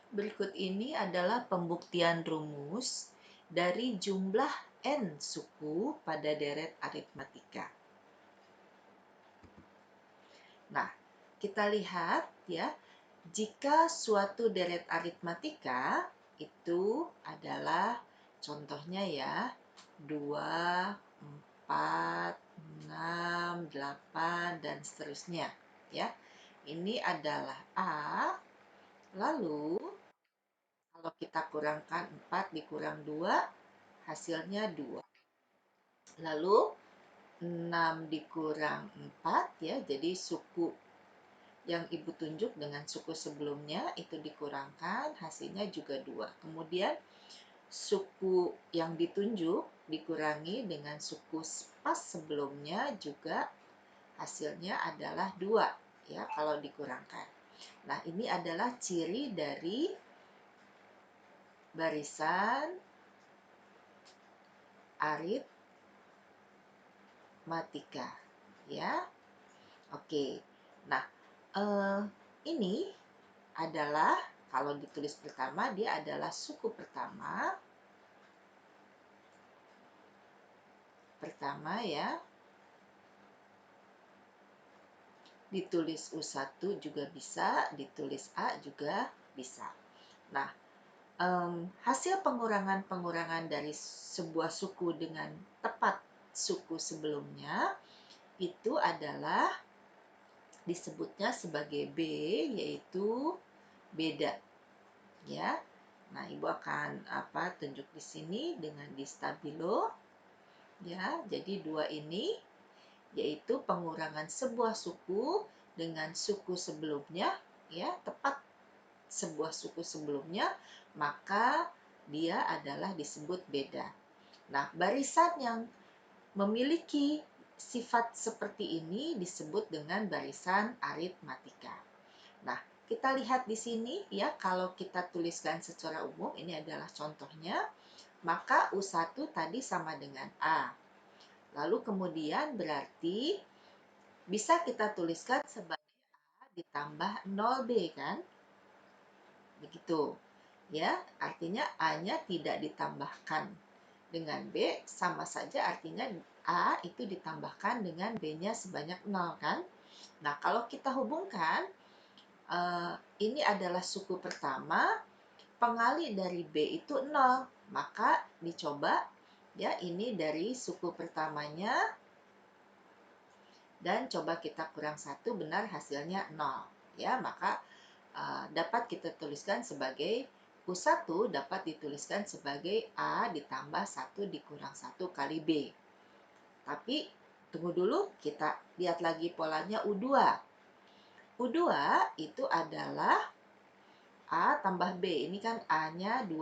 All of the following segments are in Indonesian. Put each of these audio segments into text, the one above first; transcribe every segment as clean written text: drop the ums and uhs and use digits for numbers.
Berikut ini adalah pembuktian rumus dari jumlah n suku pada deret aritmatika. Nah, kita lihat ya, jika suatu deret aritmatika itu adalah contohnya ya, 2, 4, 6, 8, dan seterusnya ya. Ini adalah A, lalu kalau kita kurangkan 4 dikurang 2, hasilnya 2. Lalu 6 dikurang 4 ya, jadi suku yang Ibu tunjuk dengan suku sebelumnya itu dikurangkan, hasilnya juga 2. Kemudian suku yang ditunjuk dikurangi dengan suku pas sebelumnya juga hasilnya adalah 2 ya kalau dikurangkan. Nah, ini adalah ciri dari barisan aritmatika ya. Oke. Nah, ini adalah kalau ditulis pertama dia adalah suku pertama ya. Ditulis U1 juga bisa, ditulis A juga bisa. Nah, hasil pengurangan-pengurangan dari sebuah suku dengan tepat suku sebelumnya itu adalah disebutnya sebagai B, yaitu beda ya. Nah, Ibu akan tunjuk di sini dengan di stabilo ya. Jadi 2 ini yaitu pengurangan sebuah suku dengan suku sebelumnya ya, tepat sebuah suku sebelumnya, maka dia adalah disebut beda. Nah, barisan yang memiliki sifat seperti ini disebut dengan barisan aritmatika. Nah, kita lihat di sini ya, kalau kita tuliskan secara umum, ini adalah contohnya, maka U1 tadi sama dengan A. Lalu kemudian berarti bisa kita tuliskan sebagai A ditambah 0B kan? Begitu. Ya, artinya A-nya tidak ditambahkan dengan B, sama saja artinya A itu ditambahkan dengan B-nya sebanyak 0 kan? Nah, kalau kita hubungkan, ini adalah suku pertama, pengali dari B itu 0, maka dicoba ya, ini dari suku pertamanya dan coba kita kurang 1, benar hasilnya 0 ya, maka dapat kita tuliskan sebagai U1 dapat dituliskan sebagai A ditambah 1 dikurang 1 kali B. Tapi tunggu dulu, kita lihat lagi polanya U2. U2 itu adalah A tambah B. Ini kan A-nya 2,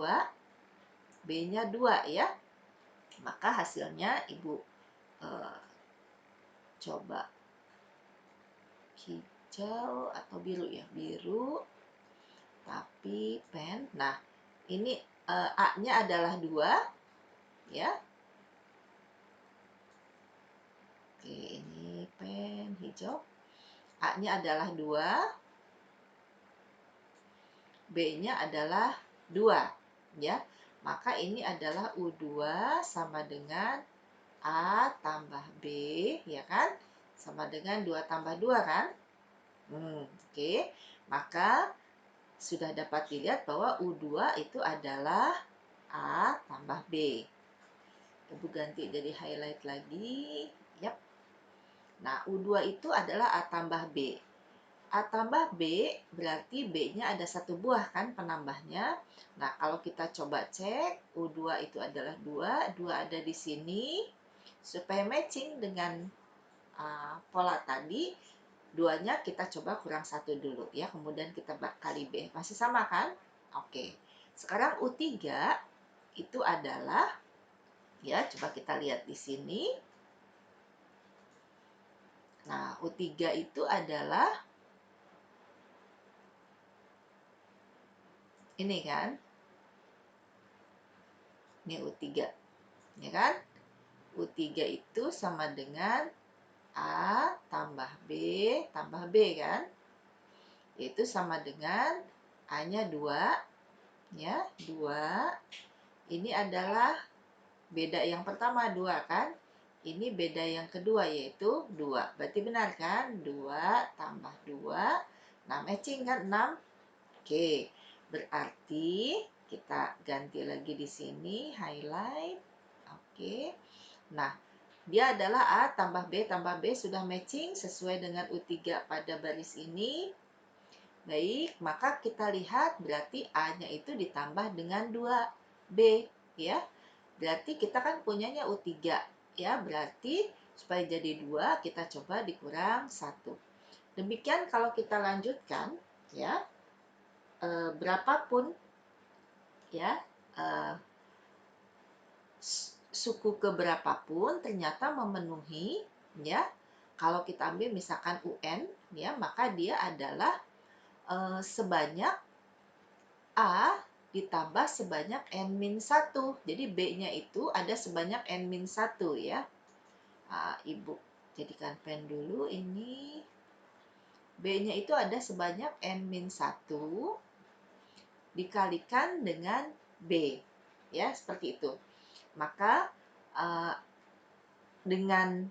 B-nya 2 ya. Maka hasilnya Ibu coba hijau atau biru ya. Biru tapi pen. Nah, ini A-nya adalah 2 ya. Oke, ini pen hijau. A-nya adalah 2, B-nya adalah 2 ya. Maka ini adalah U2 sama dengan A tambah B ya kan? Sama dengan 2 tambah 2 kan? Oke. Maka sudah dapat dilihat bahwa U2 itu adalah A tambah B. Ibu ganti jadi highlight lagi. Yap. Nah, U2 itu adalah A tambah B. A tambah B berarti B-nya ada 1 buah kan penambahnya. Nah, kalau kita coba cek, U2 itu adalah 2, 2 ada di sini. Supaya matching dengan pola tadi, 2-nya kita coba kurang 1 dulu ya, kemudian kita kali B. Masih sama kan? Oke. Sekarang U3 itu adalah, ya coba kita lihat di sini. Nah, U3 itu adalah ini kan? Ini U3, ya kan? U3 itu sama dengan A tambah B tambah B kan? Itu sama dengan A-nya 2, ya, 2. Ini adalah beda yang pertama 2 kan? Ini beda yang kedua yaitu 2. Berarti benar kan? 2 tambah 2. Nah, matching kan 6. Oke. Berarti kita ganti lagi di sini, highlight. Oke. Nah, dia adalah A tambah B sudah matching sesuai dengan U3 pada baris ini. Baik, maka kita lihat berarti A-nya itu ditambah dengan 2B, ya. Berarti kita kan punyanya U3, ya. Berarti supaya jadi 2, kita coba dikurang 1. Demikian kalau kita lanjutkan, ya, berapapun, ya, suku keberapapun ternyata memenuhi, ya. Kalau kita ambil misalkan UN, ya, maka dia adalah sebanyak A ditambah sebanyak N-1. Jadi B-nya itu ada sebanyak N-1 ya. Ibu jadikan pen dulu ini. B-nya itu ada sebanyak N-1 dikalikan dengan B. Ya, seperti itu. Maka dengan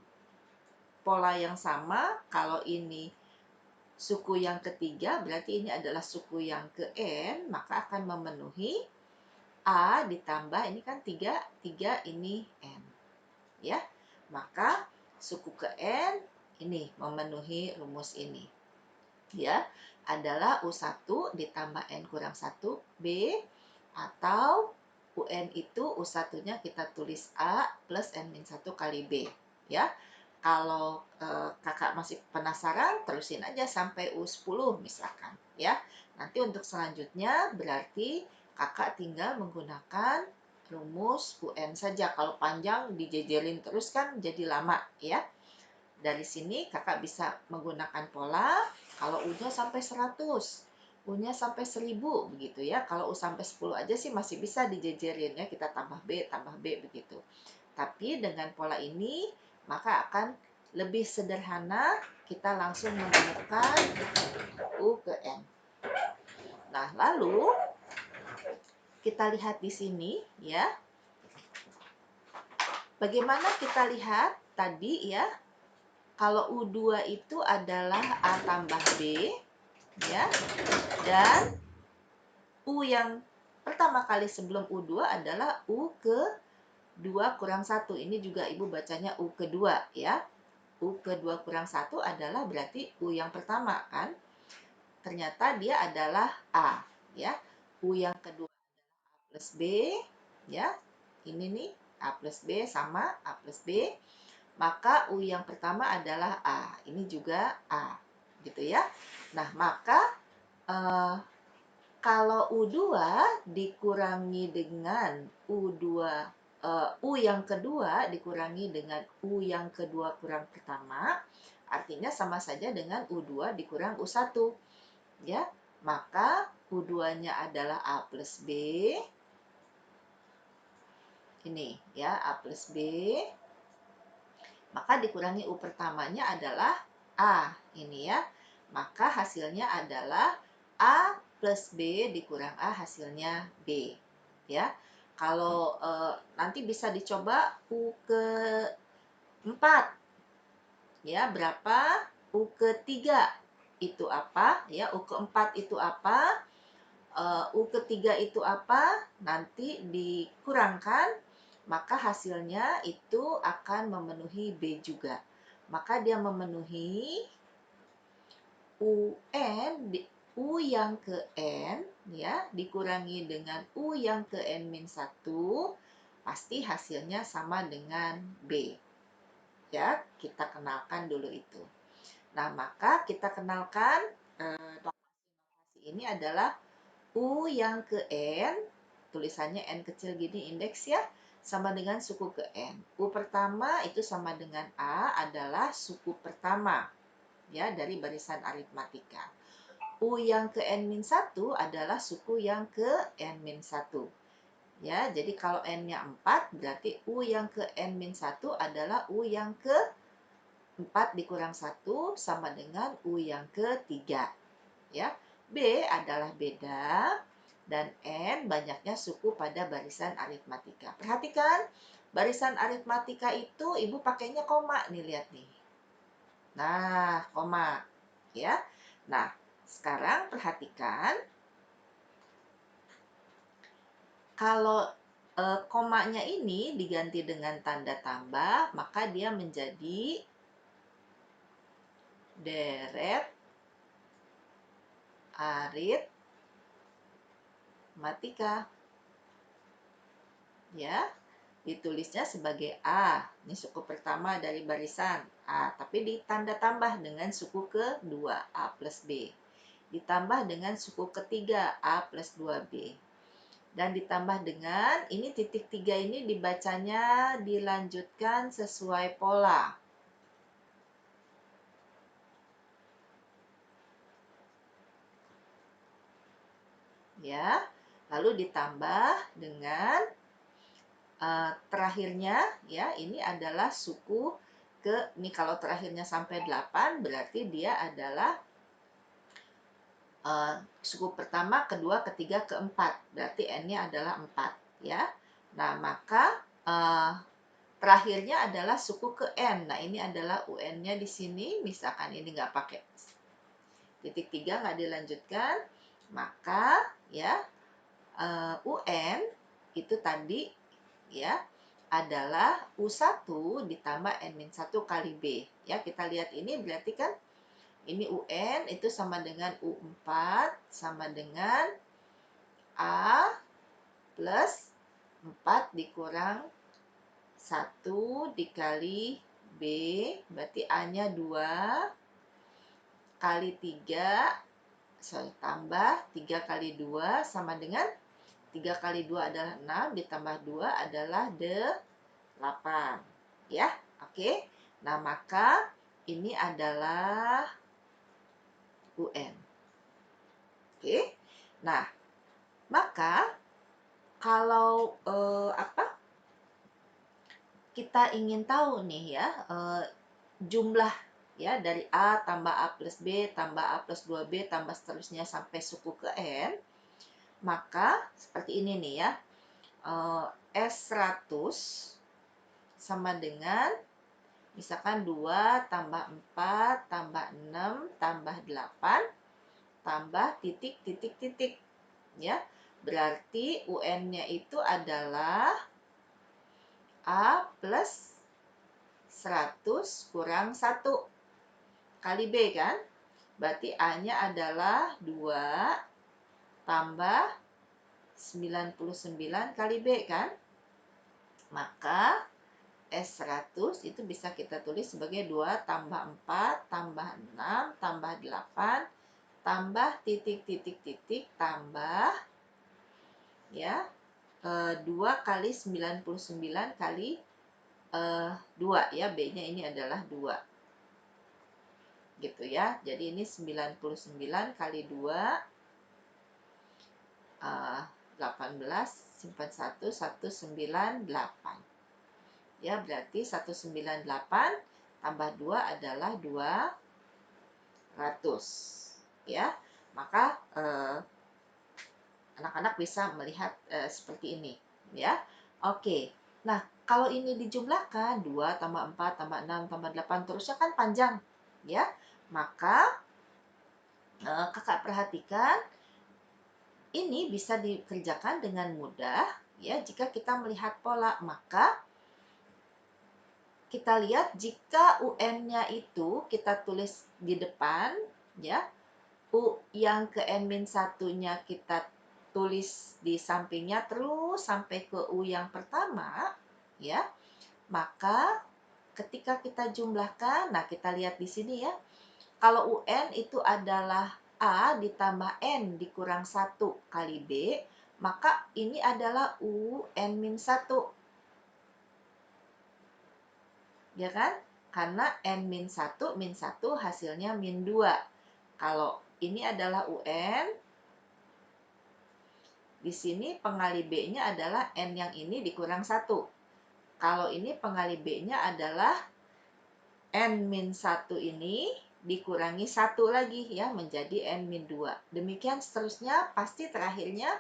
pola yang sama, kalau ini suku yang ketiga, berarti ini adalah suku yang ke N, maka akan memenuhi A ditambah, ini kan 3, 3 ini N. Ya, maka suku ke N ini memenuhi rumus ini. Ya, adalah U1 ditambah N kurang 1 B, atau UN itu U1-nya kita tulis A plus N-1 kali B. Ya, kalau kakak masih penasaran, terusin aja sampai U10 misalkan. Ya, nanti untuk selanjutnya berarti kakak tinggal menggunakan rumus UN saja. Kalau panjang dijejelin terus kan jadi lama ya. Dari sini kakak bisa menggunakan pola kalau U-nya sampai 100, U-nya sampai 1000 begitu ya. Kalau U sampai 10 aja sih masih bisa dijejerin ya, kita tambah B begitu. Tapi dengan pola ini maka akan lebih sederhana, kita langsung menemukan U ke N. Nah, lalu kita lihat di sini ya. Bagaimana kita lihat tadi ya? Kalau U2 itu adalah A tambah B, ya. Dan U yang pertama kali sebelum U2 adalah U ke 2 kurang 1. Ini juga Ibu bacanya U kedua, ya. U kedua kurang 1 adalah berarti U yang pertama, kan? Ternyata dia adalah A, ya. U yang kedua A plus B, ya. Ini nih, A plus B sama A plus B. Maka U yang pertama adalah A. Ini juga A. Gitu ya. Nah, maka kalau U2 dikurangi dengan U yang kedua dikurangi dengan U yang kedua kurang pertama, artinya sama saja dengan U2 dikurang U1. Ya. Maka U2-nya adalah A plus B. Ini ya, A plus B. Maka dikurangi U pertamanya adalah A, ini ya. Maka hasilnya adalah A plus B dikurang A, hasilnya B. Ya, kalau nanti bisa dicoba U ke 4. Ya, berapa? U ke 3 itu apa? Ya, U ke 4 itu apa? U ketiga itu apa? Nanti dikurangkan, maka hasilnya itu akan memenuhi B juga. Maka dia memenuhi UN, U yang ke N, ya, dikurangi dengan U yang ke N-1, pasti hasilnya sama dengan B. Ya, kita kenalkan dulu itu. Nah, maka kita kenalkan ini adalah U yang ke N, tulisannya N kecil gini indeks ya, sama dengan suku ke N. U pertama itu sama dengan A adalah suku pertama ya dari barisan aritmatika. U yang ke N-1 adalah suku yang ke N-1. Ya, jadi kalau N-nya 4 berarti U yang ke N-1 adalah U yang ke 4 dikurang 1 sama dengan U yang ke 3. Ya. B adalah beda. dan N banyaknya suku pada barisan aritmatika. Perhatikan, barisan aritmatika itu Ibu pakainya koma nih, lihat nih. Nah, koma. Ya. Nah, sekarang perhatikan, kalau komanya ini diganti dengan tanda tambah, maka dia menjadi deret aritmatika. Ya, ditulisnya sebagai A. Ini suku pertama dari barisan A, tapi ditanda tambah dengan suku kedua A plus B. Ditambah dengan suku ketiga A plus 2B. Dan ditambah dengan, ini titik 3 ini dibacanya dilanjutkan sesuai pola. Ya, lalu ditambah dengan terakhirnya, ya, ini adalah suku ini kalau terakhirnya sampai 8 berarti dia adalah suku pertama, kedua, ketiga, keempat. Berarti N-nya adalah 4, ya. Nah, maka terakhirnya adalah suku ke N. Nah, ini adalah UN-nya di sini. Misalkan ini nggak pakai titik 3, nggak dilanjutkan. Maka, ya, UN itu tadi, ya, adalah U1 ditambah N-1 kali B. Ya, kita lihat ini berarti kan ini UN itu sama dengan U4 sama dengan A plus 4 dikurang 1 dikali B, berarti A-nya 2 kali 3, tambah 3 kali 2 sama dengan 3 kali 2 adalah 6, ditambah 2 adalah 8. Ya, oke. Nah, maka ini adalah UN. Oke. Nah, maka kalau kita ingin tahu nih ya, jumlah ya dari A tambah A plus B tambah A plus 2B tambah seterusnya sampai suku ke N, maka seperti ini nih ya, S100 sama dengan misalkan 2 tambah 4 tambah 6 tambah 8 tambah titik titik titik, ya. Berarti UN-nya itu adalah A plus 100 kurang 1 kali B kan? Berarti A-nya adalah 2 tambah 99 kali B kan? Maka S100 itu bisa kita tulis sebagai 2 tambah 4 tambah 6 tambah 8 tambah titik titik titik tambah, ya, 2 kali 99 kali 2, ya, B-nya ini adalah 2. Gitu ya. Jadi ini 99 kali 2, 18, simpan 1, 198. Ya, berarti 198 tambah 2 adalah 200. Ya, maka anak-anak bisa melihat seperti ini. Ya, oke. Nah, kalau ini dijumlahkan, 2 tambah 4 tambah 6 tambah 8, terusnya kan panjang. Ya, maka kakak perhatikan, ini bisa dikerjakan dengan mudah ya jika kita melihat pola. Maka kita lihat jika UN-nya itu kita tulis di depan, ya, U yang ke N-1-nya kita tulis di sampingnya terus sampai ke U yang pertama, ya. Maka ketika kita jumlahkan, nah kita lihat di sini ya. Kalau UN itu adalah A ditambah N dikurang 1 kali B, maka ini adalah UN-1. Ya kan? Karena N-1 min 1 hasilnya min 2. Kalau ini adalah UN, di sini pengali B-nya adalah N yang ini dikurang 1. Kalau ini pengali B-nya adalah N-1 ini dikurangi 1 lagi ya, menjadi N-2. Demikian seterusnya, pasti terakhirnya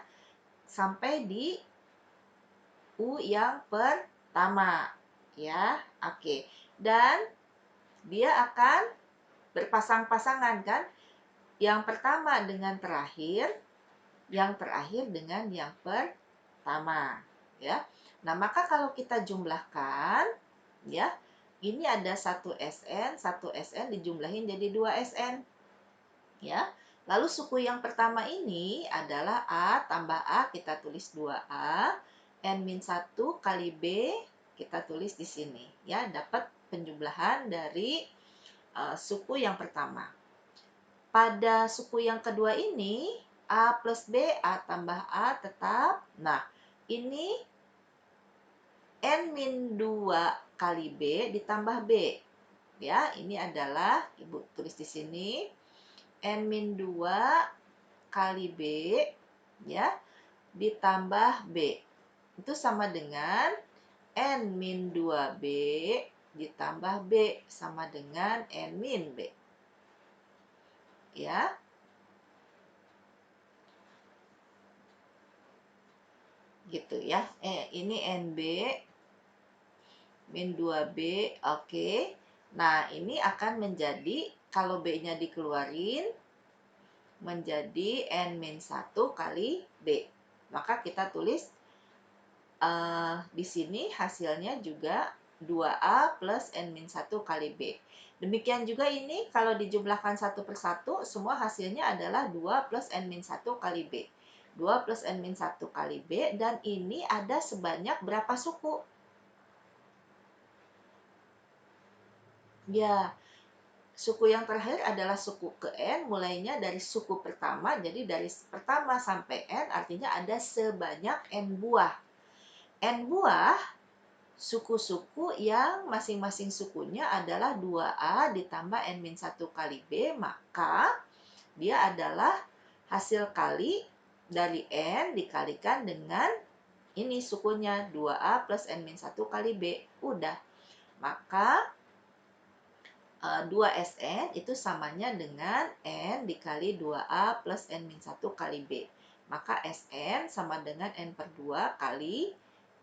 sampai di U yang pertama. Ya, oke. Dan dia akan berpasang-pasangan kan? Yang pertama dengan terakhir, yang terakhir dengan yang pertama, ya. Nah, maka kalau kita jumlahkan, ya, ini ada 1 SN dijumlahin jadi 2 SN, ya. Lalu suku yang pertama ini adalah A tambah A, kita tulis 2A, N-1 kali B, kita tulis di sini, ya, dapat penjumlahan dari suku yang pertama. Pada suku yang kedua ini, A plus B, A tambah A tetap. Nah, ini N-2 kali B ditambah B. Ya, ini adalah, Ibu tulis di sini, N-2 kali B, ya, ditambah B. Itu sama dengan N-2B ditambah B, sama dengan N-B. Ya, gitu ya. Ini NB min 2B, oke. Nah, ini akan menjadi, kalau B-nya dikeluarin, menjadi N-1 kali B. Maka kita tulis di sini hasilnya juga 2A plus N-1 kali B. Demikian juga ini, kalau dijumlahkan satu per satu, semua hasilnya adalah 2 plus N-1 kali B. 2 plus N-1 kali B, dan ini ada sebanyak berapa suku? Ya, suku yang terakhir adalah suku ke N, mulainya dari suku pertama, jadi dari pertama sampai N, artinya ada sebanyak N buah. N buah suku-suku yang masing-masing sukunya adalah 2A ditambah N-1 kali B, maka dia adalah hasil kali dari N dikalikan dengan ini sukunya 2A plus N-1 kali B. Udah. Maka 2SN itu samanya dengan N dikali 2A plus N-1 kali B. Maka SN sama dengan N per 2 kali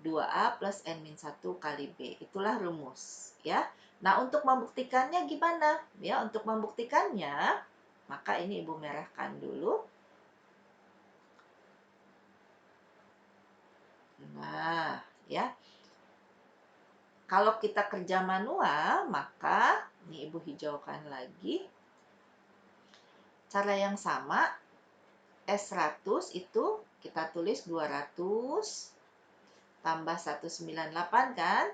2A plus N-1 kali B. Itulah rumus, ya. Nah, untuk membuktikannya gimana? Ya, untuk membuktikannya, maka ini Ibu merahkan dulu. Nah, ya. Kalau kita kerja manual, maka ini Ibu hijaukan lagi. Cara yang sama, S100 itu kita tulis 200 tambah 198 kan?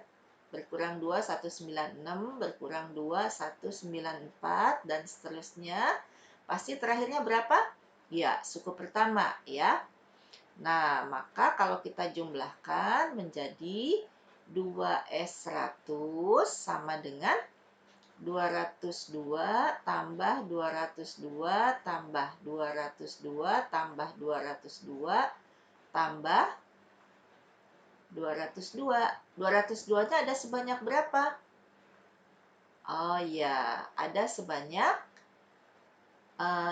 Berkurang 2, 196, berkurang 2, 194, dan seterusnya. Pasti terakhirnya berapa? Ya, suku pertama, ya. Nah, maka kalau kita jumlahkan menjadi 2S100 sama dengan 202 tambah 202 tambah 202 tambah 202 tambah 202. 202-nya ada sebanyak berapa? Oh ya, ada sebanyak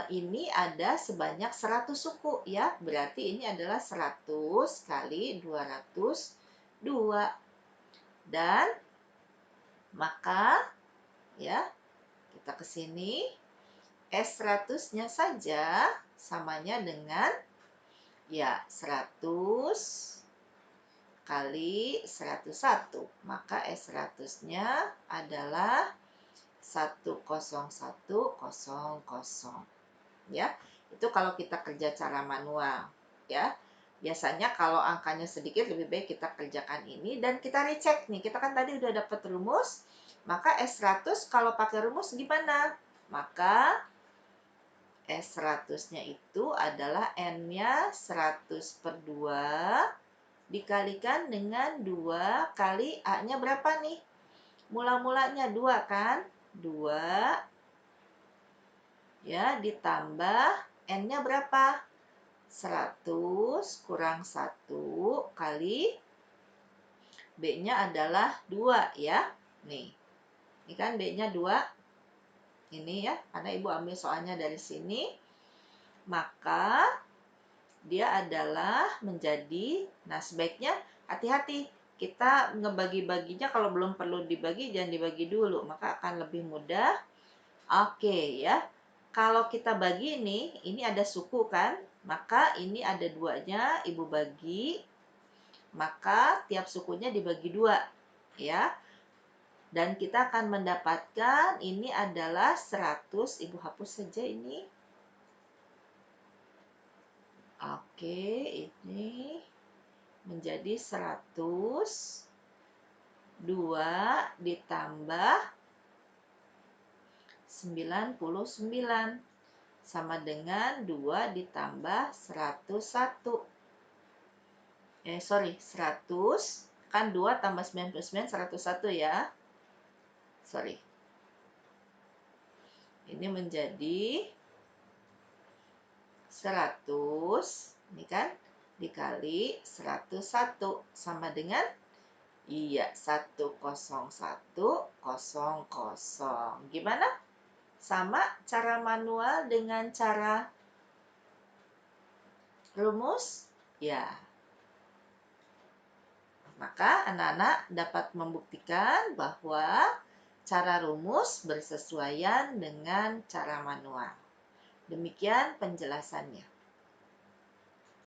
ini ada sebanyak 100 suku ya. Berarti ini adalah 100 kali 202. Dan maka ya, kita ke sini, S100-nya saja samanya dengan ya 100 kali 101. Maka S100-nya adalah 10100. Ya, itu kalau kita kerja cara manual, ya. Biasanya kalau angkanya sedikit lebih baik kita kerjakan ini dan kita recheck nih. Kita kan tadi udah dapat rumus, maka S100 kalau pakai rumus gimana? Maka S100-nya itu adalah N-nya 100 per 2 dikalikan dengan 2 kali A-nya berapa nih? Mula-mulanya 2 kan? 2 ya, ditambah N-nya berapa? 100 kurang 1 kali B-nya adalah 2 ya. Nih, ini kan B-nya 2. Ini ya, karena Ibu ambil soalnya dari sini. Maka dia adalah menjadi, nah sebaiknya hati-hati. Kita ngebagi-baginya kalau belum perlu dibagi, jangan dibagi dulu, maka akan lebih mudah. Oke ya, kalau kita bagi ini ada suku kan, maka ini ada duanya, ibu bagi, maka tiap sukunya dibagi dua, ya. Dan kita akan mendapatkan ini adalah 100, ibu hapus saja ini. Oke, ini menjadi 100, 2 ditambah 99 sama dengan 2 ditambah 101. 100 kan 2 tambah 99 101 ya. Sorry. Ini menjadi 100, ini kan dikali 101 sama dengan 10100. Gimana? Sama cara manual dengan cara rumus? Ya. Maka anak-anak dapat membuktikan bahwa cara rumus bersesuaian dengan cara manual. Demikian penjelasannya.